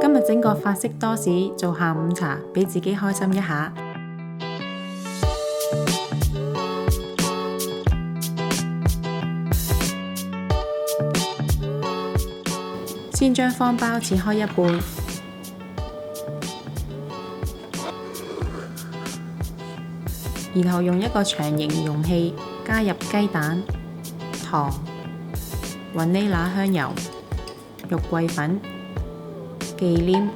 今日整個法式多士做下午茶，俾自己開心一下。先將方包切開一半，然後用一個長形容器加入雞蛋、糖、雲呢拿香油、肉桂粉、忌廉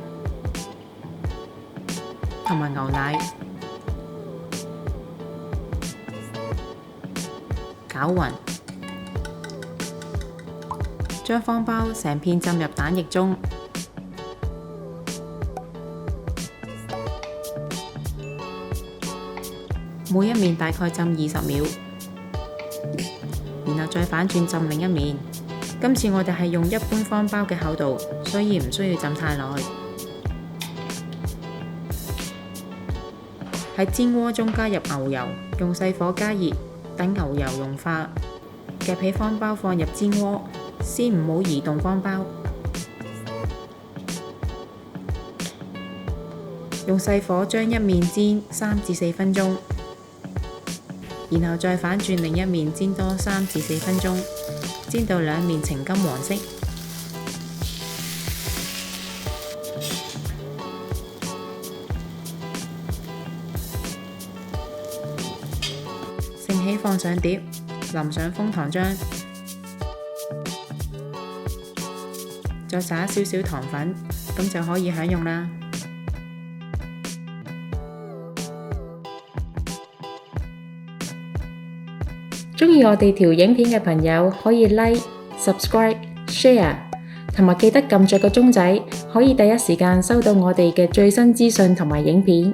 同埋牛奶，攪勻，將方包成片浸入蛋液中，每一面大概浸20秒，然後再反轉浸另一面。今次我哋係用一般方包嘅厚度，所以唔需要浸太耐。喺煎鍋中加入牛油，用細火加熱，等牛油融化。夾起方包放入煎鍋，先唔好移動方包。用細火將一面煎3至4分鐘，然後再反轉另一面煎多3至4分鐘。煎到兩面呈金黃色，盛起放上碟，淋上楓糖漿，再撒少少糖粉，咁就可以享用啦。鍾意我哋條影片嘅朋友可以 Like、Subscribe、Share， 同埋記得撳着個鐘仔，可以第一時間收到我哋嘅最新資訊同埋影片。